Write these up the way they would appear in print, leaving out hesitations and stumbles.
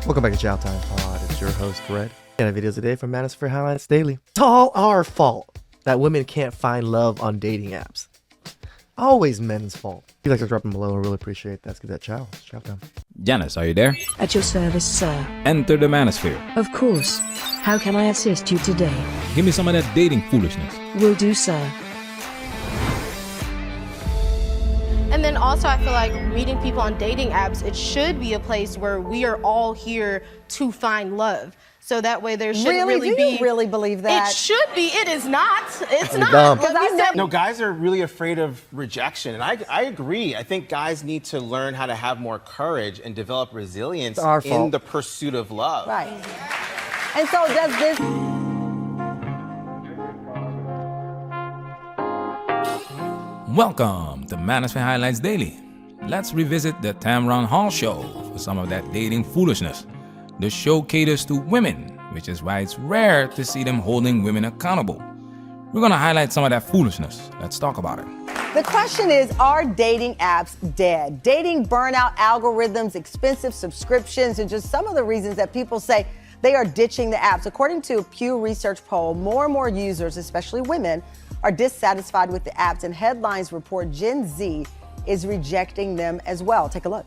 Welcome back to Chow Time Pod. It's your host, Red. Got a video today from Manosphere Highlights Daily. It's all our fault that women can't find love on dating apps. Always men's fault. If you'd like to drop them below, I really appreciate that. Let's get that chow. It's chow time. Janice, are you there? At your service, sir. Enter the Manosphere. Of course. How can I assist you today? Give me some of that dating foolishness. Will do, sir. And then also I feel like meeting people on dating apps, it should be a place where we are all here to find love. So that way there shouldn't really be. Do you really believe that? It should be. It is not. It's not. dumb. No, guys are really afraid of rejection, and I agree. I think guys need to learn how to have more courage and develop resilience in the pursuit of love. Right. And so does this... Welcome to Manosphere Highlights Daily. Let's revisit the Tamron Hall show for some of that dating foolishness. The show caters to women, which is why it's rare to see them holding women accountable. We're going to highlight some of that foolishness. Let's talk about it. The question is, are dating apps dead? Dating burnout algorithms, expensive subscriptions, and just some of the reasons that people say they are ditching the apps. According to a Pew Research poll, more and more users, especially women, are dissatisfied with the apps, and headlines report Gen Z is rejecting them as well. Take a look.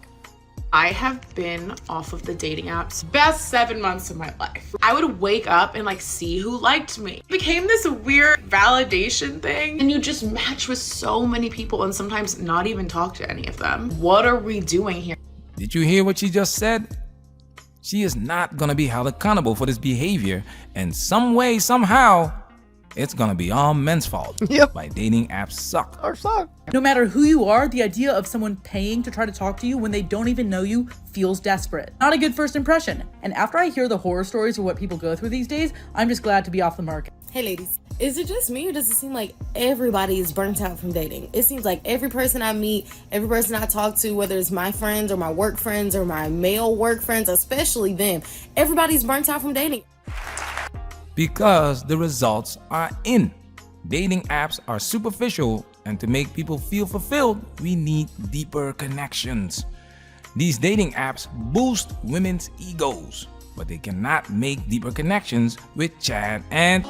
I have been off of the dating apps best 7 months of my life. I would wake up and see who liked me. It became this weird validation thing, and you just match with so many people and sometimes not even talk to any of them. What are we doing here? Did you hear what she just said? She is not going to be held accountable for this behavior, and some way, somehow, it's gonna be all men's fault. Yep. Why dating apps suck. Or suck. No matter who you are, the idea of someone paying to try to talk to you when they don't even know you feels desperate. Not a good first impression. And after I hear the horror stories of what people go through these days, I'm just glad to be off the market. Hey ladies, is it just me or does it seem like everybody is burnt out from dating? It seems like every person I meet, every person I talk to, whether it's my friends or my work friends or my male work friends, especially them, everybody's burnt out from dating. Because the results are in. Dating apps are superficial, and to make people feel fulfilled, we need deeper connections. These dating apps boost women's egos, but they cannot make deeper connections with Chad and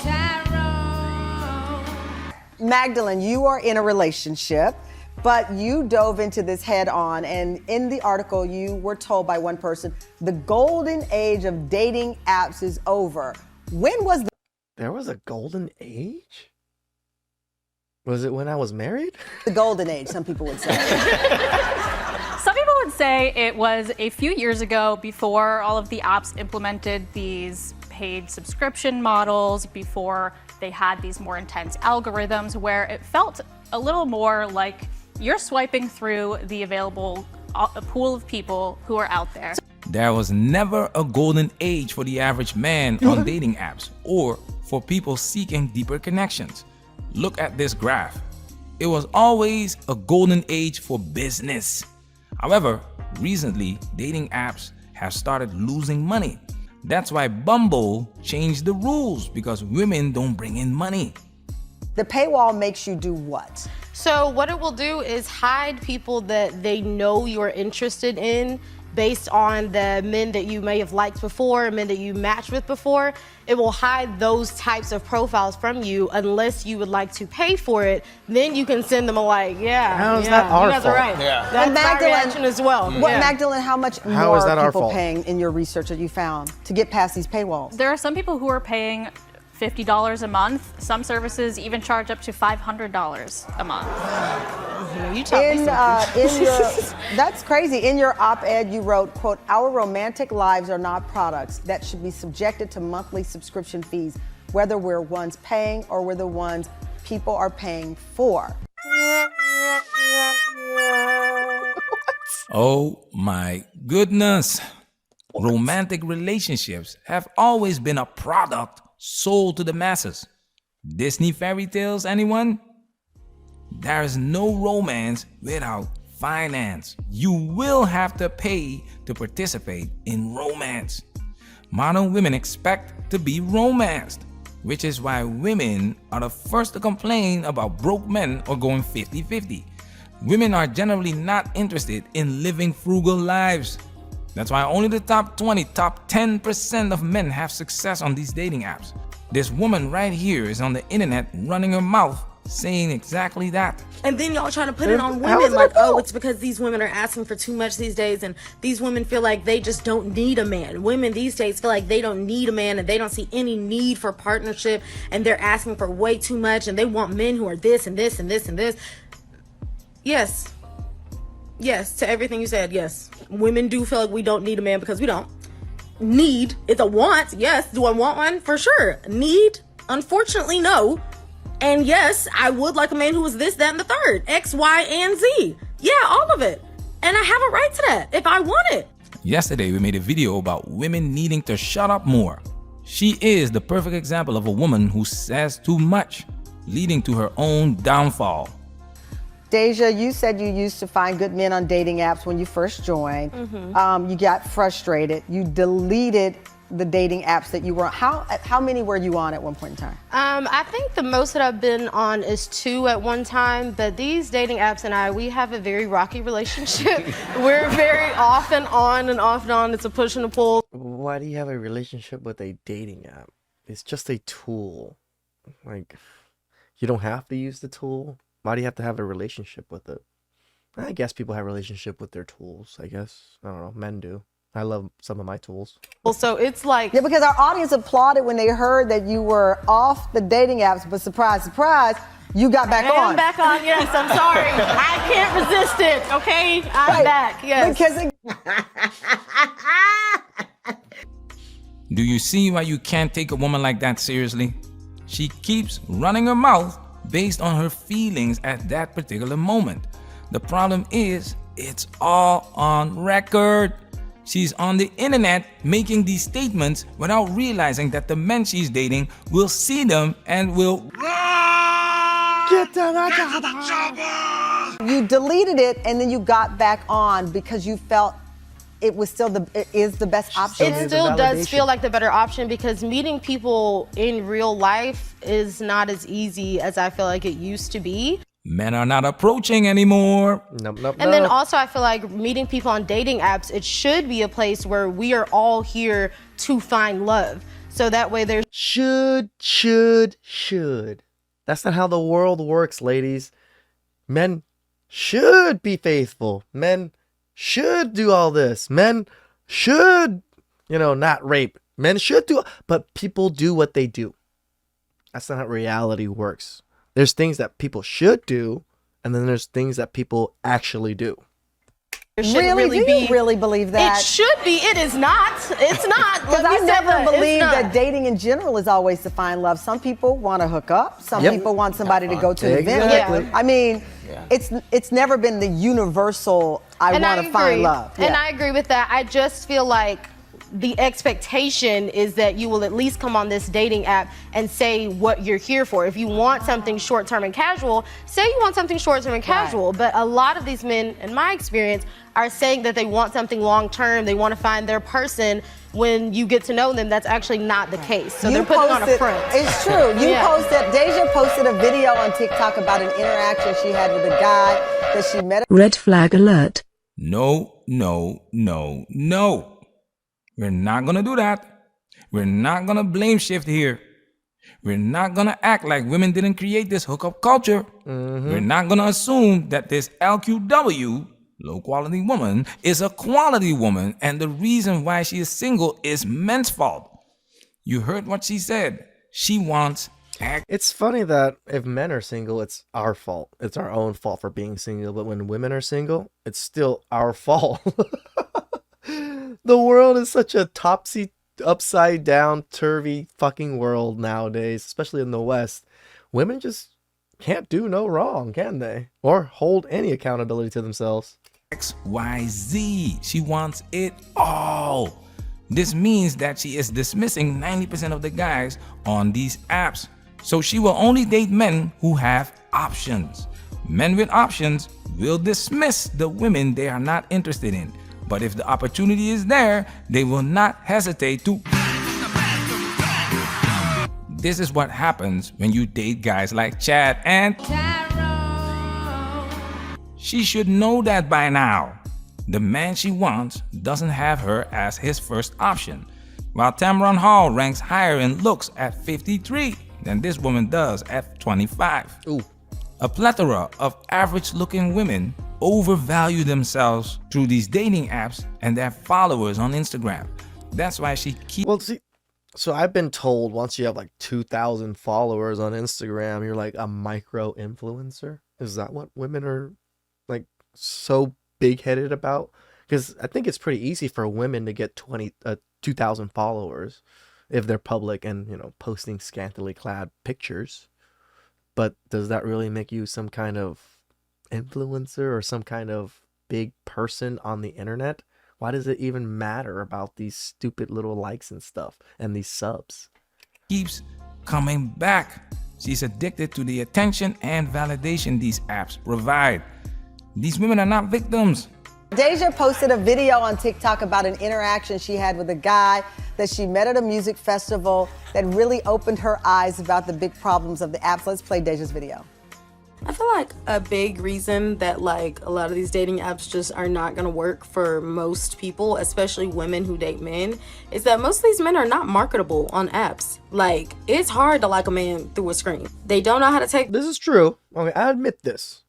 Magdalene, you are in a relationship, but you dove into this head on, and in the article you were told by one person, the golden age of dating apps is over. When was There was a golden age? Was it when I was married? the golden age, some people would say? Some people would say it was a few years ago, before all of the apps implemented these paid subscription models, before they had these more intense algorithms, where it felt a little more like you're swiping through the available pool of people who are out there. there was never a golden age for the average man on dating apps or for people seeking deeper connections. Look at this graph. It was always a golden age for business. However, recently, dating apps have started losing money. That's why Bumble changed the rules, because women don't bring in money. The paywall makes you do what? So what it will do is hide people that they know you're interested in based on the men that you may have liked before, men that you matched with before. It will hide those types of profiles from you unless you would like to pay for it. Then you can send them a like, How is that our you guys fault? are right. Yeah. That's Magdalene, my reaction as well. What, Magdalene, how much How more is that are our people fault? paying in your research that you found to get past these paywalls? There are some people who are paying $50 a month. Some services even charge up to $500 a month. You taught me something. That's crazy. In your op-ed, you wrote, quote, "Our romantic lives are not products that should be subjected to monthly subscription fees, whether we're ones paying or we're the ones people are paying for." Oh my goodness. Romantic relationships have always been a product sold to the masses. Disney fairy tales, anyone? There is no romance without finance. You will have to pay to participate in romance. Modern women expect to be romanced, which is why women are the first to complain about broke men or going 50-50. Women are generally not interested in living frugal lives. That's why only the top 20, top 10% of men have success on these dating apps. This woman right here is on the internet running her mouth saying exactly that. And then y'all trying to put it on women like, oh, it's because these women are asking for too much these days and these women feel like they just don't need a man. Women these days feel like they don't need a man and they don't see any need for partnership and they're asking for way too much and they want men who are this and this and this and this. Yes. Yes, to everything you said, yes. Women do feel like we don't need a man because we don't. Need, it's a want, yes. Do I want one? For sure. Need, unfortunately, no. And yes, I would like a man who was this, that, and the third. X, Y, and Z. Yeah, all of it. And I have a right to that if I want it. Yesterday, we made a video about women needing to shut up more. She is the perfect example of a woman who says too much, leading to her own downfall. Deja, you said you used to find good men on dating apps when you first joined. You got frustrated. You deleted the dating apps that you were on. How many were you on at one point in time? I think the most that I've been on is 2 at one time, but these dating apps and we have a very rocky relationship. We're very off and on and off and on. It's a push and a pull. Why do you have a relationship with a dating app? It's just a tool. Like, you don't have to use the tool. Why do you have to have a relationship with it? I guess people have a relationship with their tools, I guess. I don't know, men do. I love some of my tools. Well, so it's like... Yeah, because our audience applauded when they heard that you were off the dating apps, but surprise, surprise, you got back on. I'm back on, yes, I'm sorry. I can't resist it, okay? I'm back, yes. Do you see why you can't take a woman like that seriously? She keeps running her mouth based on her feelings at that particular moment. The problem is, it's all on record. She's on the internet making these statements without realizing that the men she's dating will see them and will Get to the chopper! You deleted it and then you got back on because you felt it was still is the best option. It still does feel like the better option because meeting people in real life is not as easy as I feel like it used to be. Men are not approaching anymore. Nope. And then also I feel like meeting people on dating apps, it should be a place where we are all here to find love. So that way there's should. That's not how the world works, ladies. Men should be faithful. Men should do all this. Men should, not rape. Men should do, but people do what they do. That's not how reality works. There's things that people should do, and then there's things that people actually do. Really? Do you really believe that? It should be. It is not. It's not. Because I never believed that dating in general is always to find love. Some people want to hook up. Some people want somebody to go to an event. Yeah. I mean, it's never been the universal, I want to find love. And I agree with that. I just feel like the expectation is that you will at least come on this dating app and say what you're here for. If you want something short-term and casual, say you want something short-term and casual. But a lot of these men, in my experience, are saying that they want something long-term. They want to find their person. When you get to know them, that's actually not the case. So they're putting on a front. It's true. Deja posted a video on TikTok about an interaction she had with a guy that she met. Red flag alert. No. We're not gonna do that. We're not gonna blame shift here. We're not gonna act like women didn't create this hookup culture. We're not gonna assume that this LQW, low quality woman, is a quality woman and the reason why she is single is men's fault. You heard what she said. She wants act. It's funny that if men are single, it's our fault. It's our own fault for being single. But when women are single, it's still our fault. The world is such a upside down, turvy fucking world nowadays, especially in the West. Women just can't do no wrong, can they? Or hold any accountability to themselves. XYZ. She wants it all. This means that she is dismissing 90% of the guys on these apps. So she will only date men who have options. Men with options will dismiss the women they are not interested in. But if the opportunity is there, they will not hesitate to. This is what happens when you date guys like Chad and Taro. She should know that by now. the man she wants doesn't have her as his first option, while Tamron Hall ranks higher in looks at 53 than this woman does at 25. Ooh. A plethora of average-looking women overvalue themselves through these dating apps and their followers on Instagram. That's why she keeps... Well, see, so I've been told once you have like 2,000 followers on Instagram, you're like a micro influencer. Is that what women are like so big-headed about? Because I think it's pretty easy for women to get 2,000 followers if they're public and, you know, posting scantily clad pictures. But does that really make you some kind of influencer or some kind of big person on the internet? Why does it even matter about these stupid little likes and stuff and these subs? Keeps coming back. She's addicted to the attention and validation these apps provide. These women are not victims. Deja posted a video on TikTok about an interaction she had with a guy that she met at a music festival that really opened her eyes about the big problems of the apps. Let's play Deja's video. I feel like a big reason that like a lot of these dating apps just are not gonna work for most people, especially women who date men, is that most of these men are not marketable on apps. Like, it's hard to like a man through a screen. They don't know how to take... This is true. Okay, I admit this.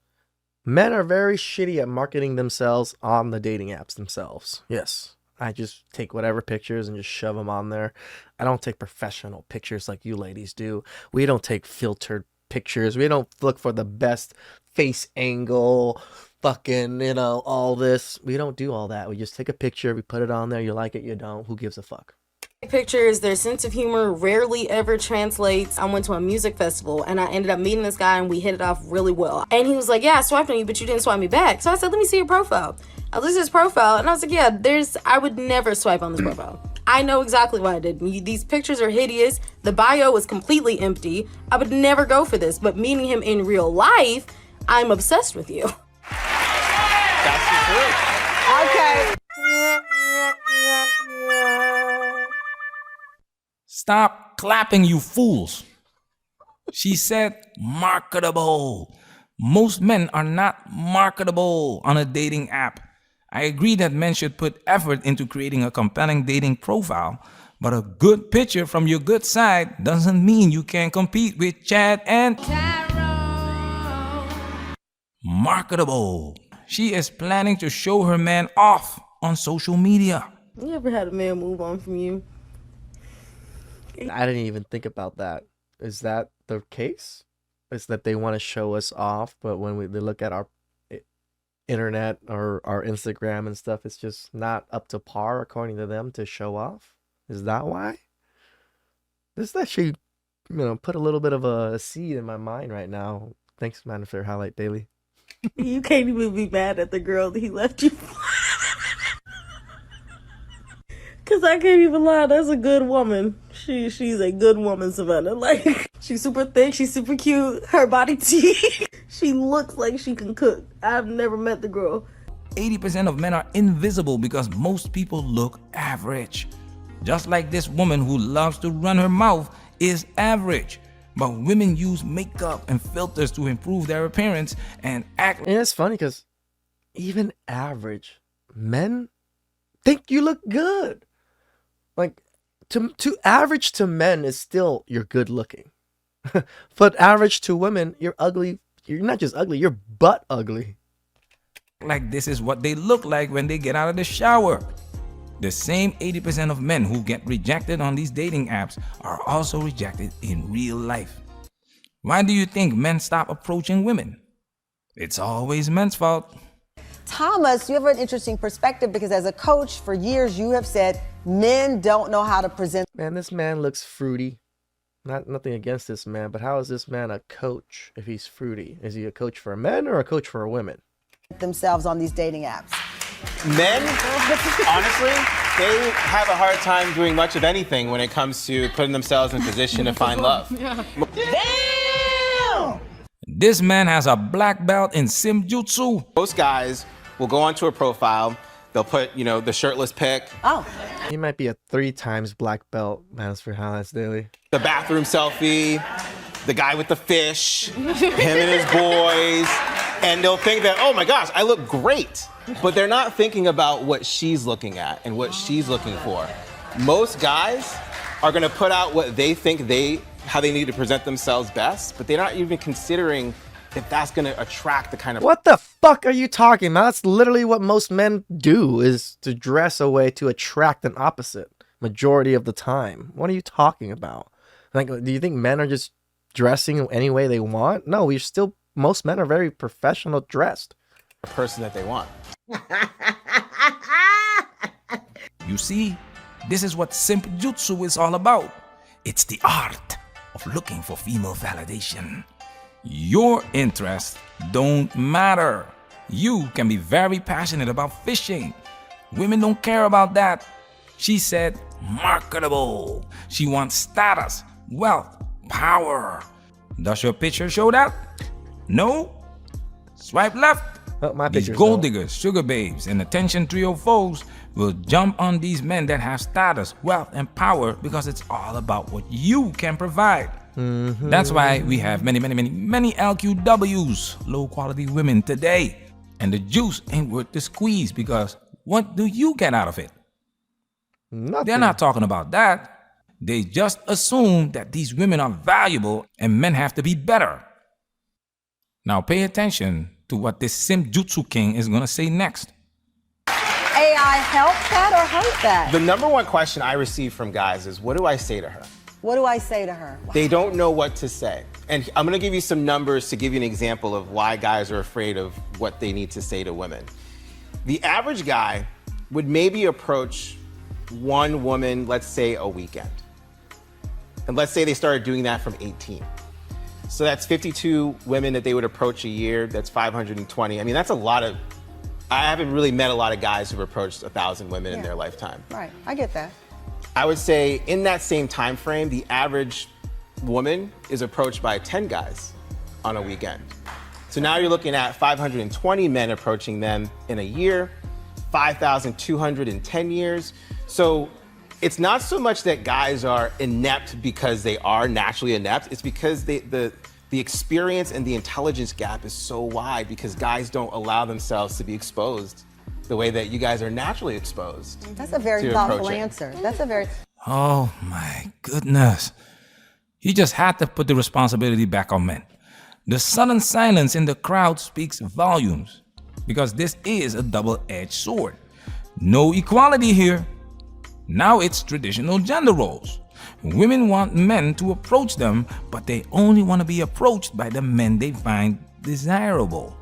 Men are very shitty at marketing themselves on the dating apps themselves. Yes. I just take whatever pictures and just shove them on there. I don't take professional pictures like you ladies do. We don't take filtered pictures. We don't look for the best face angle, fucking, you know, all this. We don't do all that. We just take a picture, we put it on there. You like it, you don't. Who gives a fuck? Pictures, their sense of humor rarely ever translates. I went to a music festival and I ended up meeting this guy and we hit it off really well. And he was like, yeah, I swiped on you, but you didn't swipe me back. So I said, let me see your profile. I looked at his profile and I was like, yeah, I would never swipe on this profile. I know exactly why I did. These pictures are hideous. The bio is completely empty. I would never go for this, but meeting him in real life, I'm obsessed with you. That's the truth. Okay. Stop clapping, you fools. She said marketable. Most men are not marketable on a dating app. I agree that men should put effort into creating a compelling dating profile, but a good picture from your good side doesn't mean you can compete with Chad and Tyrone. Marketable. She is planning to show her man off on social media. You ever had a man move on from you? I didn't even think about that. Is that the case? Is that they want to show us off, but when they look at our internet or our Instagram and stuff, it's just not up to par according to them to show off? Is that why? This actually, put a little bit of a seed in my mind right now. Thanks, man, for your highlight daily. You can't even be mad at the girl that he left you for. Cause I can't even lie, that's a good woman. She's a good woman, Savannah. Like, she's super thick, she's super cute, her body T. She looks like she can cook. I've never met the girl. 80% of men are invisible because most people look average. Just like this woman who loves to run her mouth is average. But women use makeup and filters to improve their appearance and act. And it's funny because even average men think you look good. Like, to average to men is still you're good looking. But average to women, you're ugly. You're not just ugly, you're butt ugly. Like this is what they look like when they get out of the shower. The same 80% of men who get rejected on these dating apps are also rejected in real life. Why do you think men stop approaching women? It's always men's fault. Thomas, you have an interesting perspective because as a coach for years, you have said men don't know how to present. Man, this man looks fruity. Nothing against this man, but how is this man a coach if he's fruity? Is he a coach for men or a coach for women? Themselves on these dating apps. Men, honestly, they have a hard time doing much of anything when it comes to putting themselves in position to find love. Yeah. Damn! This man has a black belt in Simjutsu. Most guys will go onto a profile, they'll put, the shirtless pic. Oh. He might be a 3 times black belt, Manosphere Highlights Daily. The bathroom selfie, the guy with the fish, him and his boys. And they'll think that, oh my gosh, I look great. But they're not thinking about what she's looking at and what she's looking for. Most guys are gonna put out what they think how they need to present themselves best, but they're not even considering if that's gonna attract the kind of... What the fuck are you talking about? That's literally what most men do, is to dress a way to attract an opposite majority of the time. What are you talking about? Like, do you think men are just dressing any way they want? No, most men are very professional dressed. The person that they want. You see, this is what simp jutsu is all about. It's the art of looking for female validation. Your interests don't matter. You can be very passionate about fishing. Women don't care about that. She said marketable. She wants status, wealth, power. Does your picture show that? No? Swipe left. Well, my These pictures gold don't. diggers, sugar babes, and attention trio foes will jump on these men that have status, wealth, and power because it's all about what you can provide. That's why we have many LQWs, low quality women today. And the juice ain't worth the squeeze because what do you get out of it? Nothing. They're not talking about that. They just assume that these women are valuable and men have to be better. Now pay attention to what this simp jutsu king is gonna say next. AI help that or hurt that? The number one question I receive from guys is, what do I say to her? What do I say to her? They don't know what to say. And I'm gonna give you some numbers to give you an example of why guys are afraid of what they need to say to women. The average guy would maybe approach one woman, let's say a weekend. And let's say they started doing that from 18. So that's 52 women that they would approach a year. That's 520. I mean, that's a lot of, I haven't really met a lot of guys who've approached 1,000 women in their lifetime. Right, I get that. I would say in that same time frame, the average woman is approached by 10 guys on a weekend. So now you're looking at 520 men approaching them in a year, 5,200 in 10 years. So it's not so much that guys are inept because they are naturally inept. It's because the experience and the intelligence gap is so wide because guys don't allow themselves to be exposed the way that you guys are naturally exposed. That's a very thoughtful answer. That's a very... Oh my goodness. He just had to put the responsibility back on men. The sudden silence in the crowd speaks volumes because this is a double-edged sword. No equality here. Now it's traditional gender roles. Women want men to approach them, but they only want to be approached by the men they find desirable.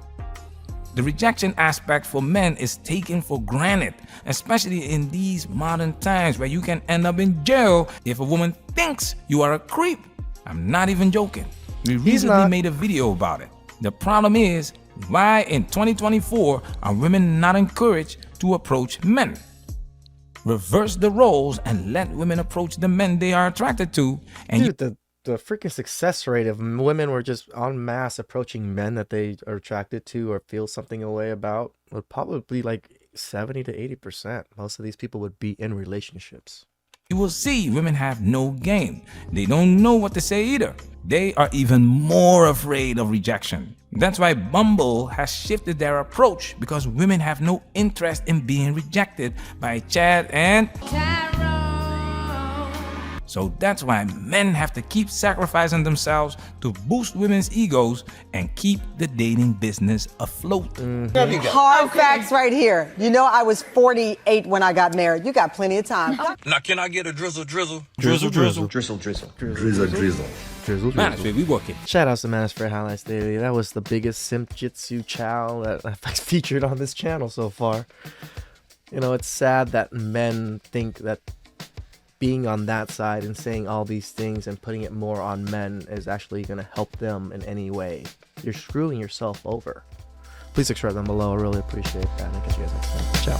The rejection aspect for men is taken for granted, especially in these modern times where you can end up in jail if a woman thinks you are a creep. I'm not even joking. We recently made a video about it. The problem is, why in 2024 are women not encouraged to approach men? Reverse the roles and let women approach the men they are attracted to. And Dude, the freaking success rate of women were just en masse approaching men that they are attracted to or feel something away about would probably be like 70 to 80%. Most of these people would be in relationships. You will see women have no game. They don't know what to say either. They are even more afraid of rejection. That's why Bumble has shifted their approach because women have no interest in being rejected by Chad and Carol. So that's why men have to keep sacrificing themselves to boost women's egos and keep the dating business afloat. Hard facts right here. You know I was 48 when I got married. You got plenty of time. Now can I get a drizzle? Drizzle. Manosphere, we working. Shout out to Manosphere Highlights Daily. That was the biggest simp jitsu chow that I've featured on this channel so far. You know, it's sad that men think that being on that side and saying all these things and putting it more on men is actually going to help them in any way. You're screwing yourself over. Please subscribe down below. I really appreciate that. And I'll catch you guys next time. Ciao.